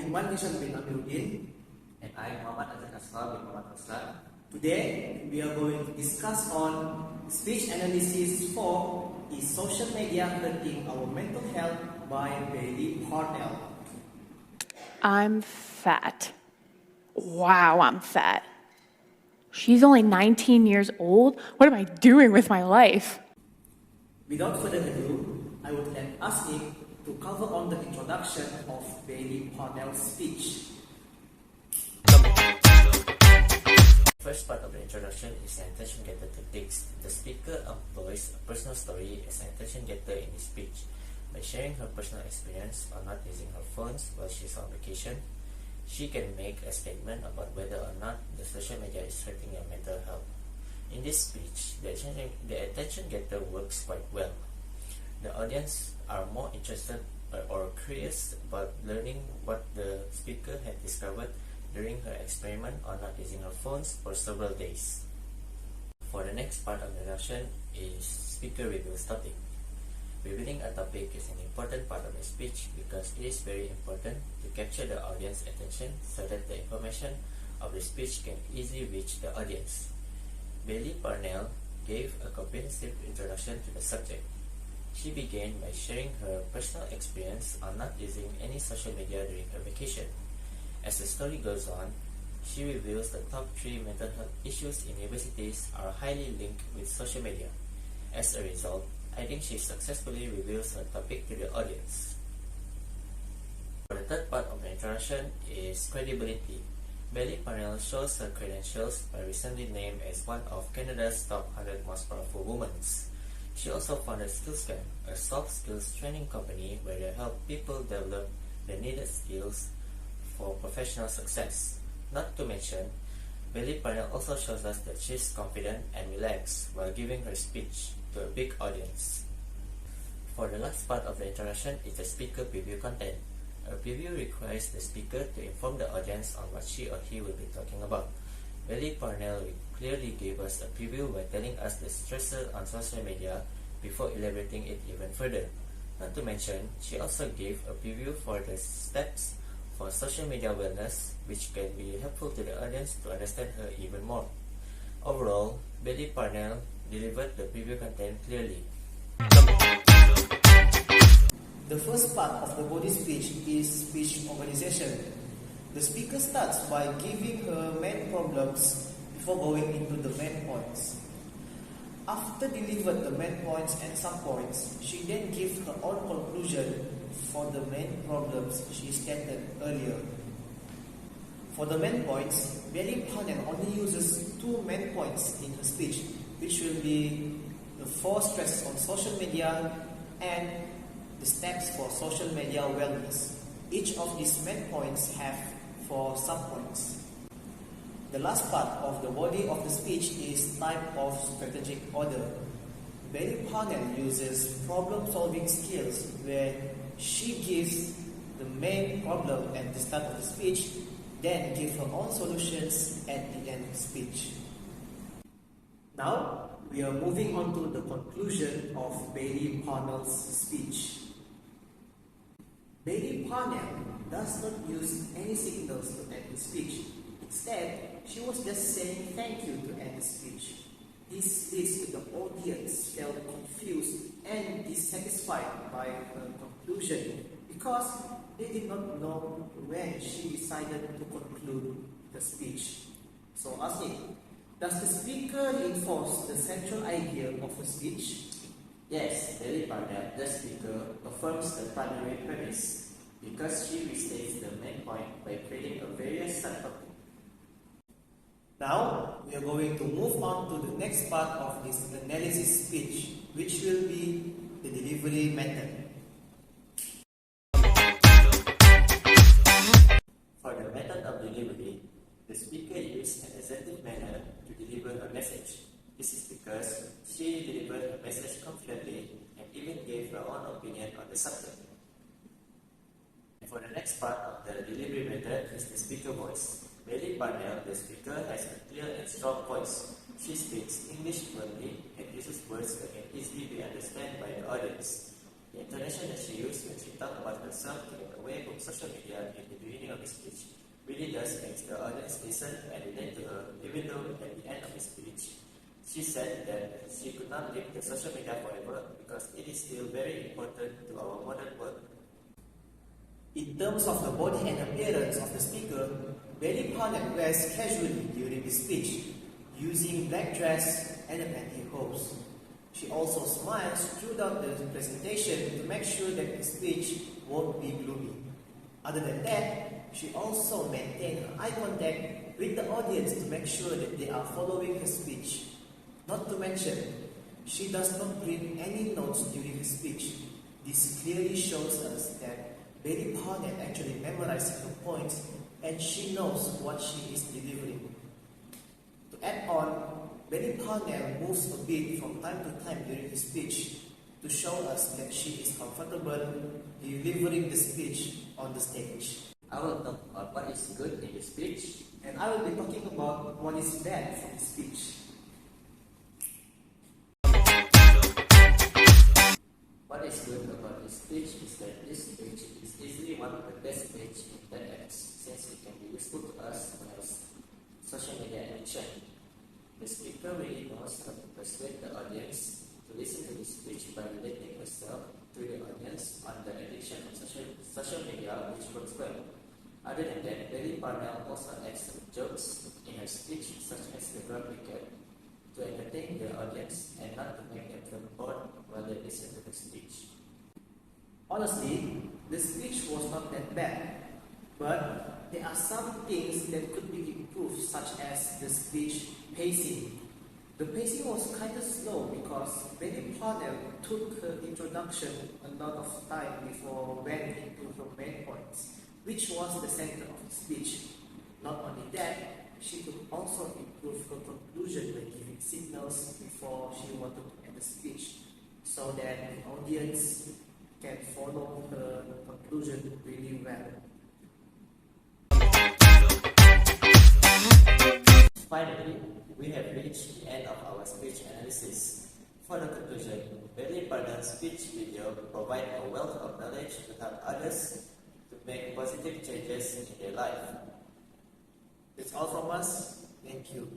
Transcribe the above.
Iman bin Amirudin. And I'm Muhammad AZFAR with ROSLAN. Today we are going to discuss on speech analysis for Is Social Media Hurting Our Mental Health by Parnell. I'm fat. Wow, I'm fat. She's only 19 years old? What am I doing with my life? Without further ado, I would let AZNIQ to cover on the introduction of Parnell's speech. First part of the introduction is an attention getter tactics. The speaker employs a personal story as an attention getter in his speech. By sharing her personal experience or not using her phones while she's on vacation, she can make a statement about whether or not the social media is hurting your mental health. In this speech, the attention getter works quite well. The audience are more interested or curious about learning what the speaker had discovered during her experiment on not using her phones for several days. For the next part of the introduction is speaker reveals topic. Revealing a topic is an important part of the speech because it is very important to capture the audience's attention so that the information of the speech can easily reach the audience. Parnell gave a comprehensive introduction to the subject. She began by sharing her personal experience on not using any social media during her vacation. As the story goes on, she reveals the top 3 mental health issues in universities are highly linked with social media. As a result, I think she successfully reveals her topic to the audience. For the third part of the introduction is credibility. Parnell shows her credentials by recently named as one of Canada's top 100 most powerful women. She also founded SkillsCamp, a soft skills training company where they help people develop the needed skills for professional success. Not to mention, Parnell also shows us that she's confident and relaxed while giving her speech to a big audience. For the last part of the introduction is the speaker preview content. A preview requires the speaker to inform the audience on what she or he will be talking about. Parnell clearly gave us a preview by telling us the stresses on social media before elaborating it even further. Not to mention, she also gave a preview for the steps for social media wellness, which can be helpful to the audience to understand her even more. Overall, Parnell delivered the preview content clearly. The first part of the body speech is speech organization. The speaker starts by giving her main problems before going into the main points. After delivered the main points and subpoints, she then gives her own conclusion for the main problems she stated earlier. For the main points, Parnell only uses 2 main points in her speech, which will be the 4 stresses on social media and the steps for social media wellness. Each of these main points have 4 subpoints. The last part of the body of the speech is type of strategic order. Parnell uses problem-solving skills where she gives the main problem at the start of the speech, then give her own solutions at the end of the speech. Now, we are moving on to the conclusion of Parnell's speech. Parnell does not use any signals to end the speech. Instead, she was just saying thank you to end the speech. This leads to the audience felt confused and dissatisfied by her conclusion because they did not know when she decided to conclude the speech. So AZNIQ, does the speaker reinforce the central idea of a speech? Yes, Parnell, the speaker, affirms the primary premise because she restates the main point by creating a various subtopic. Now, we are going to move on to the next part of this analysis speech, which will be the delivery method. For the method of delivery, the speaker used an assertive manner to deliver a message. This is because she delivered her message confidently and even gave her own opinion on the subject. And for the next part of the delivery method is the speaker voice. Parnell, the speaker, has a clear and strong voice. She speaks English fluently and uses words that can easily be understood by the audience. The intonation that she used when she talked about herself getting away from social media in the beginning of the speech really does make the audience listen and relate to her, even though at the end of the speech, she said that she could not leave the social media forever because it is still very important to our modern world. In terms of the body and appearance of the speaker, Betty Parnell wears casually during the speech, using black dress and a pantyhose. She also smiles throughout the presentation to make sure that the speech won't be gloomy. Other than that, she also maintains eye contact with the audience to make sure that they are following her speech. Not to mention, she does not bring any notes during her speech. This clearly shows us that Betty Parnell actually memorizes her points and she knows what she is delivering. To add on, Betty Parnell moves a bit from time to time during her speech to show us that she is comfortable delivering the speech on the stage. I will talk about what is good in the speech, And I will be talking about what is bad from the speech. What is good about this speech is that this speech is easily one of the best speeches in TEDx since it can be useful to us who have social media addiction. The speaker really knows how to persuade the audience to listen to the speech by relating herself to the audience on the addiction of social media, which works well. Other than that, Betty Parnell also adds some jokes in her speech, such as the grab wicket, to entertain the audience and not to make them feel bored while they listen to the speech. Honestly, the speech was not that bad, but there are some things that could be improved, such as the speech pacing. The pacing was kind of slow because Betty Parnell took her introduction a lot of time before went into her main points, which was the center of the speech. Not only that, she could also improve her conclusion by giving signals before she wanted to end the speech, so that the audience can follow her conclusion really well. Finally, we have reached the end of our speech analysis. For the conclusion, Betty Parnell's speech video provides a wealth of knowledge to help others to make positive changes in their life. That's all from us. Thank you.